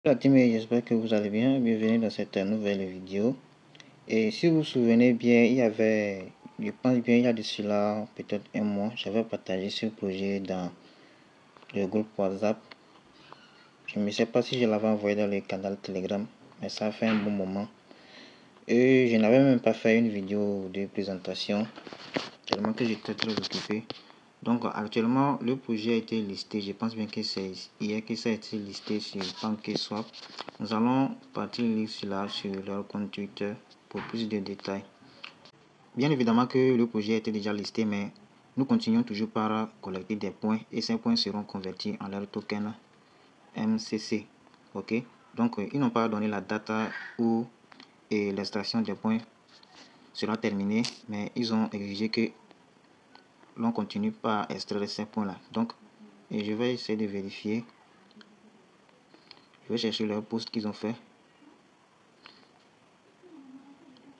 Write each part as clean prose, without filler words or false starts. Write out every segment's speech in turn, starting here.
La team, j'espère que vous allez bien. Bienvenue dans cette nouvelle vidéo. Et si vous vous souvenez bien, je pense bien, il y a de cela peut-être un mois, j'avais partagé ce projet dans le groupe WhatsApp. Je ne sais pas si je l'avais envoyé dans le canal Telegram, mais ça a fait un bon moment. Et je n'avais même pas fait une vidéo de présentation, tellement que j'étais très occupé. Donc actuellement, le projet a été listé. Je pense bien que c'est hier que ça a été listé sur PancakeSwap. Nous allons partir lire cela sur leur compte Twitter pour plus de détails. Bien évidemment que le projet a été déjà listé, mais nous continuons toujours par collecter des points et ces points seront convertis en leur token MCC. Ok, donc ils n'ont pas donné la date où l'extraction des points sera terminée, mais ils ont exigé que l'on continue par extraire ces points là. Donc je vais essayer de vérifier. Je vais chercher leur post qu'ils ont fait.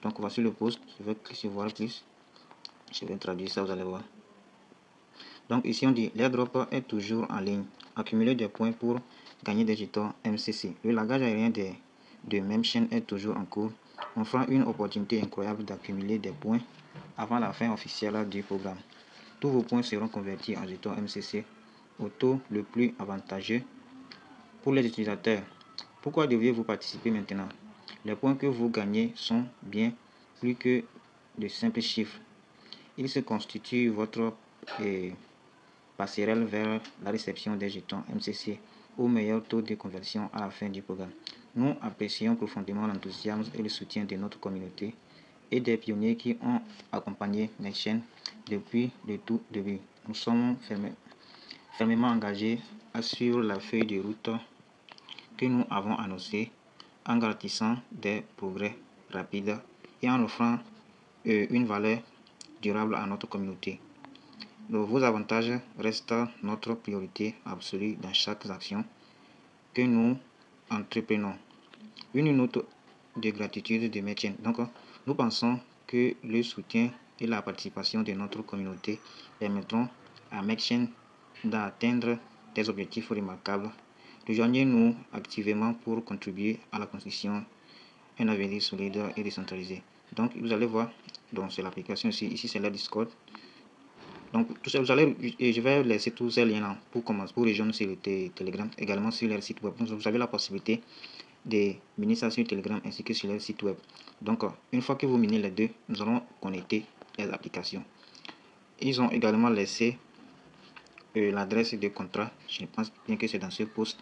Donc voici le post. Je vais cliquer sur voir plus. Je vais traduire ça, vous allez voir. Donc ici on dit l'airdrop est toujours en ligne. Accumuler des points pour gagner des jetons MCC. Le lagage aérien de même chaîne est toujours en cours. On fera une opportunité incroyable d'accumuler des points avant la fin officielle du programme. Tous vos points seront convertis en jetons MCC au taux le plus avantageux pour les utilisateurs. Pourquoi devriez-vous participer maintenant? Les points que vous gagnez sont bien plus que de simples chiffres. Ils se constituent votre passerelle vers la réception des jetons MCC au meilleur taux de conversion à la fin du programme. Nous apprécions profondément l'enthousiasme et le soutien de notre communauté et des pionniers qui ont accompagné mes chaînes depuis le tout début. Nous sommes fermement engagés à suivre la feuille de route que nous avons annoncée en garantissant des progrès rapides et en offrant une valeur durable à notre communauté. Vos avantages restent notre priorité absolue dans chaque action que nous entreprenons. Une note de gratitude de Merchant. Donc, nous pensons que le soutien et la participation de notre communauté permettront à Merchant d'atteindre des objectifs remarquables. Rejoignez-nous activement pour contribuer à la construction d'un avenir solide et décentralisé. Donc, vous allez voir, donc c'est l'application ici c'est la Discord. Donc, je vais laisser tous ces liens-là pour commencer, pour rejoindre sur le Telegram, également sur leur site web. Donc, vous avez la possibilité de miner ça sur Telegram ainsi que sur leur site web. Donc, une fois que vous minez les deux, nous allons connecter les applications. Ils ont également laissé l'adresse de contrat. Je pense bien que c'est dans ce post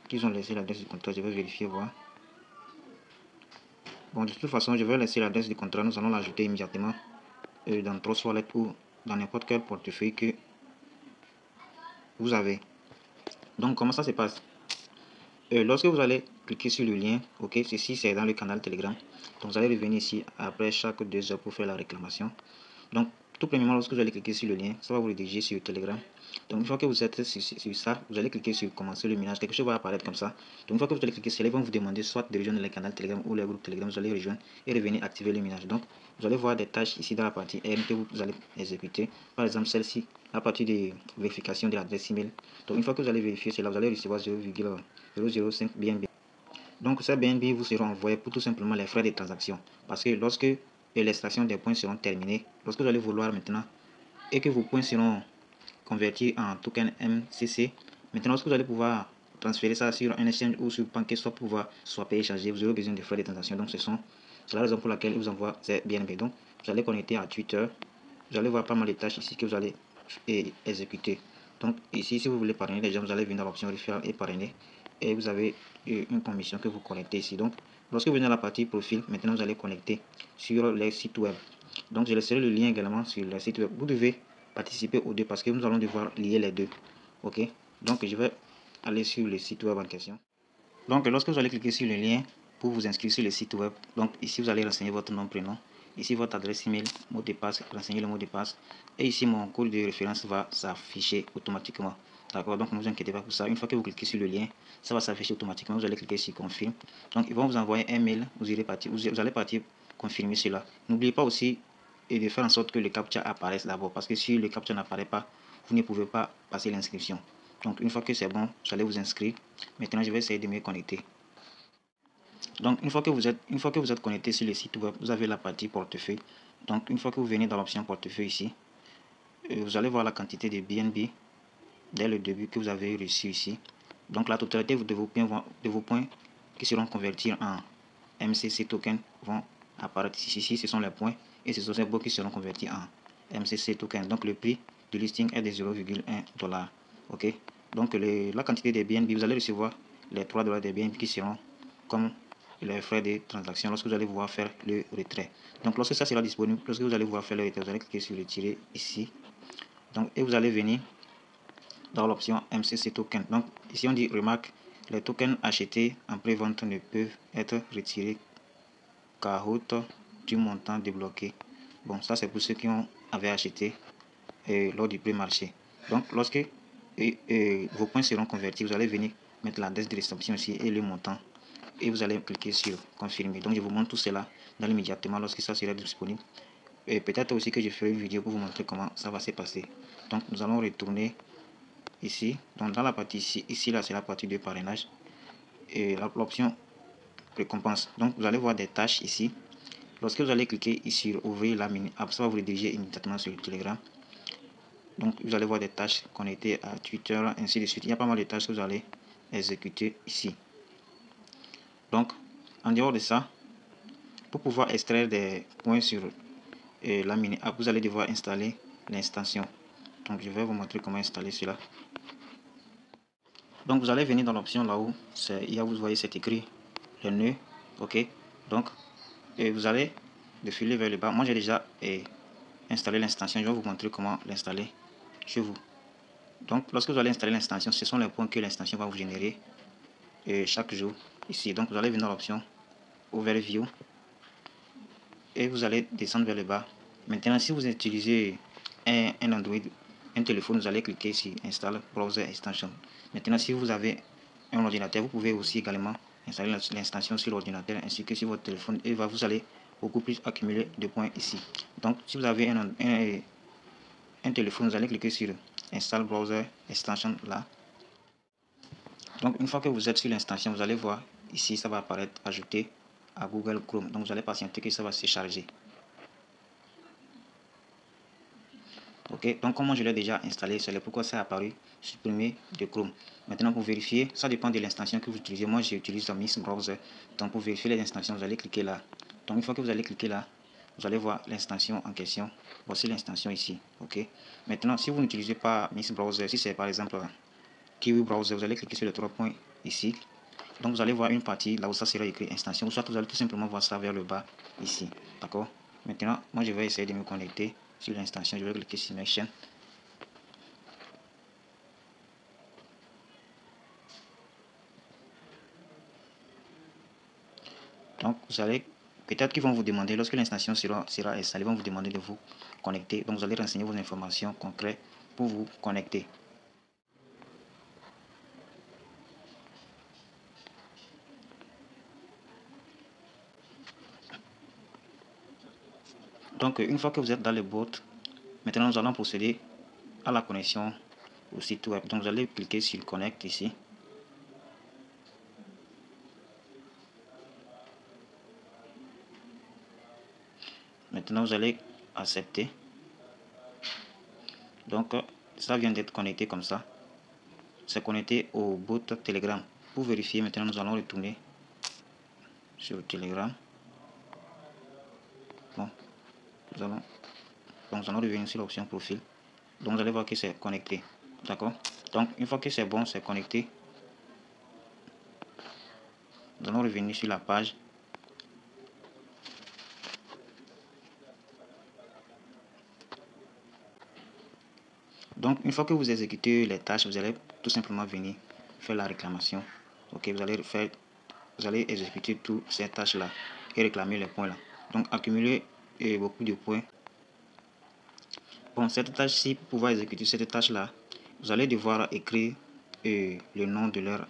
qu'ils ont laissé l'adresse du contrat. Je vais vérifier, voir. Bon, de toute façon, je vais laisser l'adresse du contrat. Nous allons l'ajouter immédiatement dans Trust Wallet ou dans n'importe quel portefeuille que vous avez. Donc, comment ça se passe? Lorsque vous allez cliquer sur le lien, ok, ceci c'est dans le canal Telegram. Donc, vous allez revenir ici après chaque 2 heures pour faire la réclamation. Donc, tout premièrement, lorsque vous allez cliquer sur le lien, ça va vous rediriger sur Telegram. Donc, une fois que vous êtes sur ça, vous allez cliquer sur commencer le minage. Quelque chose va apparaître comme ça. Donc, une fois que vous allez cliquer sur là, ils vont vous demander soit de rejoindre le canal Telegram ou le groupe Telegram. Vous allez rejoindre et revenir activer le minage. Donc, vous allez voir des tâches ici dans la partie R que vous allez exécuter. Par exemple, celle-ci, la partie de vérification de l'adresse email. Donc, une fois que vous allez vérifier cela, vous allez recevoir 0,005 BNB. Donc, ces BNB vous seront envoyés pour tout simplement les frais de transaction. Parce que lorsque l'extraction des points seront terminées, lorsque vous allez vouloir maintenant et que vos points seront convertis en token MCC, maintenant lorsque vous allez pouvoir transférer ça sur un exchange ou sur PancakeSwap pour pouvoir swapper et échanger, vous aurez besoin de frais de transaction. Donc, c'est la raison pour laquelle ils vous envoient ces BNB. Donc, vous allez connecter à Twitter. Vous allez voir pas mal de tâches ici que vous allez exécuter. Donc, ici, si vous voulez parrainer les gens, vous allez venir dans l'option référent et parrainer. Et vous avez une commission que vous connectez ici. Donc, lorsque vous venez à la partie profil, maintenant vous allez connecter sur les sites web. Donc, je laisserai le lien également sur le site web. Vous devez participer aux deux parce que nous allons devoir lier les deux. Ok, donc je vais aller sur le site web en question. Donc, lorsque vous allez cliquer sur le lien pour vous inscrire sur le site web, donc ici vous allez renseigner votre nom, prénom, ici votre adresse email, mot de passe, renseigner le mot de passe, et ici mon code de référence va s'afficher automatiquement. D'accord, donc ne vous inquiétez pas pour ça. Une fois que vous cliquez sur le lien, ça va s'afficher automatiquement. Vous allez cliquer sur confirme. Donc ils vont vous envoyer un mail. Vous allez partir confirmer cela. N'oubliez pas aussi de faire en sorte que le captcha apparaisse d'abord, parce que si le captcha n'apparaît pas, vous ne pouvez pas passer l'inscription. Donc une fois que c'est bon, vous allez vous inscrire. Maintenant je vais essayer de me connecter. Donc une fois que vous êtes connecté sur le site web, vous avez la partie portefeuille. Donc une fois que vous venez dans l'option portefeuille ici, vous allez voir la quantité de BNB dès le début que vous avez reçu ici. Donc la totalité de vos points qui seront convertis en MCC token vont apparaître ici. Ce sont les points et ce sont ces baux qui seront convertis en MCC token. Donc le prix du listing est de 0,1 $. Ok. Donc la quantité de BNB, vous allez recevoir les 3 $ de BNB qui seront comme les frais de transaction lorsque vous allez pouvoir faire le retrait. Donc lorsque ça sera disponible, lorsque vous allez pouvoir faire le retrait, vous allez cliquer sur retirer ici. Donc et vous allez venir dans l'option MCC token. Donc ici on dit remarque, les tokens achetés en pré-vente ne peuvent être retirés qu'à hauteur du montant débloqué. Bon, ça c'est pour ceux qui avaient acheté lors du pré-marché. Donc lorsque vos points seront convertis, vous allez venir mettre la date de réception ici et le montant. Et vous allez cliquer sur confirmer. Donc je vous montre tout cela dans l'immédiatement lorsque ça sera disponible. Et peut-être aussi que je ferai une vidéo pour vous montrer comment ça va se passer. Donc nous allons retourner ici. Donc dans la partie ici là c'est la partie de parrainage. Et l'option récompense. Donc vous allez voir des tâches ici. Lorsque vous allez cliquer ici sur ouvrir la mini app, ça va vous rediriger immédiatement sur le Telegram. Donc vous allez voir des tâches connectées à Twitter, ainsi de suite. Il y a pas mal de tâches que vous allez exécuter ici. Donc en dehors de ça, pour pouvoir extraire des points sur la mini app, vous allez devoir installer l'extension. Donc je vais vous montrer comment installer cela. Donc vous allez venir dans l'option là-haut, vous voyez c'est écrit le nœud, ok. Donc vous allez défiler vers le bas. Moi j'ai déjà installé l'extension, je vais vous montrer comment l'installer chez vous. Donc lorsque vous allez installer l'extension, ce sont les points que l'extension va vous générer chaque jour ici. Donc vous allez venir dans l'option Overview et vous allez descendre vers le bas. Maintenant si vous utilisez un Android, un téléphone, vous allez cliquer sur Install Browser Extension. Maintenant si vous avez un ordinateur, vous pouvez aussi également installer l'extension sur l'ordinateur ainsi que sur votre téléphone et vous allez beaucoup plus accumuler de points ici. Donc si vous avez un téléphone, vous allez cliquer sur Install Browser Extension là. Donc une fois que vous êtes sur l'extension, vous allez voir ici ça va apparaître ajouter à Google Chrome. Donc vous allez patienter que ça va se charger. Ok, donc comme je l'ai déjà installé, c'est pourquoi ça a apparu supprimer de Chrome. Maintenant pour vérifier, ça dépend de l'extension que vous utilisez. Moi j'utilise Mix Browser. Donc pour vérifier les extensions, vous allez cliquer là. Donc une fois que vous allez cliquer là, vous allez voir l'extension en question. Voici l'extension ici. Ok. Maintenant si vous n'utilisez pas Mix Browser, si c'est par exemple Kiwi Browser, vous allez cliquer sur les 3 points ici. Donc vous allez voir une partie là où ça sera écrit extension, soit vous allez tout simplement voir ça vers le bas ici. D'accord. Maintenant moi je vais essayer de me connecter sur l'extension. Je vais cliquer sur mes chaînes. Donc vous allez, peut-être qu'ils vont vous demander, lorsque l'extension sera installée, ils vont vous demander de vous connecter. Donc vous allez renseigner vos informations concrètes pour vous connecter. Donc une fois que vous êtes dans le bot, maintenant nous allons procéder à la connexion au site web. Donc vous allez cliquer sur Connect ici. Maintenant vous allez accepter. Donc ça vient d'être connecté comme ça. C'est connecté au bot Telegram. Pour vérifier, maintenant nous allons retourner sur Telegram. Bon, nous allons revenir sur l'option profil. Donc vous allez voir que c'est connecté. D'accord. Donc une fois que c'est bon, c'est connecté, nous allons revenir sur la page. Donc une fois que vous exécutez les tâches, vous allez tout simplement venir faire la réclamation. Ok, vous allez exécuter toutes ces tâches là et réclamer les points là. Donc accumuler beaucoup de points. Bon, cette tâche-ci, pour pouvoir exécuter cette tâche là, vous allez devoir écrire le nom de leur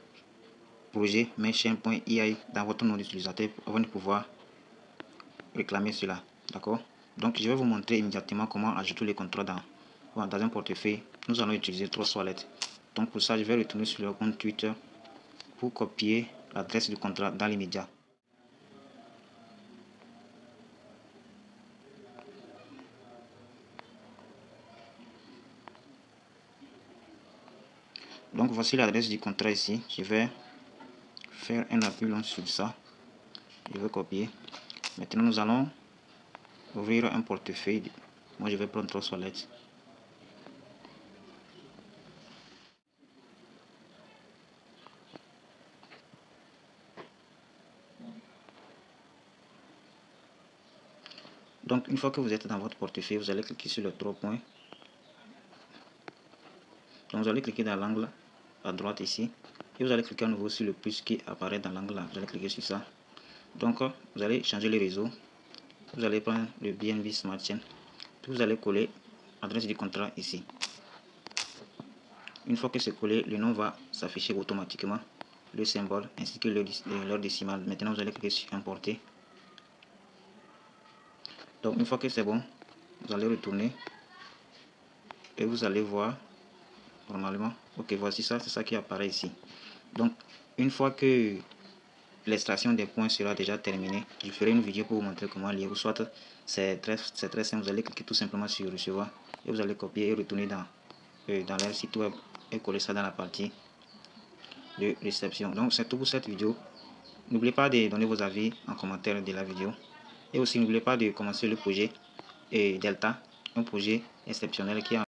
projet MainChain.ai dans votre nom d'utilisateur avant de pouvoir réclamer cela. D'accord. Donc je vais vous montrer immédiatement comment ajouter les contrats dans un portefeuille. Nous allons utiliser Trust Wallet. Donc pour ça, je vais retourner sur le compte Twitter pour copier l'adresse du contrat dans l'immédiat. Donc voici l'adresse du contrat ici. Je vais faire un appui long sur ça. Je vais copier. Maintenant nous allons ouvrir un portefeuille. Moi je vais prendre 3 solettes. Donc une fois que vous êtes dans votre portefeuille, vous allez cliquer sur les 3 points. Donc vous allez cliquer dans l'angle à droite ici. Et vous allez cliquer à nouveau sur le plus qui apparaît dans l'angle là. Vous allez cliquer sur ça. Donc vous allez changer les réseaux. Vous allez prendre le BNB Smart Chain. Puis vous allez coller l'adresse du contrat ici. Une fois que c'est collé, le nom va s'afficher automatiquement, le symbole ainsi que l'heure décimale. Maintenant vous allez cliquer sur importer. Donc une fois que c'est bon, vous allez retourner et vous allez voir normalement. Ok, voici ça, c'est ça qui apparaît ici. Donc une fois que l'extraction des points sera déjà terminée, je ferai une vidéo pour vous montrer comment lire. Ou soit c'est très simple, vous allez cliquer tout simplement sur recevoir et vous allez copier et retourner dans leur site web et coller ça dans la partie de réception. Donc c'est tout pour cette vidéo. N'oubliez pas de donner vos avis en commentaire de la vidéo. Et aussi n'oubliez pas de commencer le projet Delta, un projet exceptionnel qui a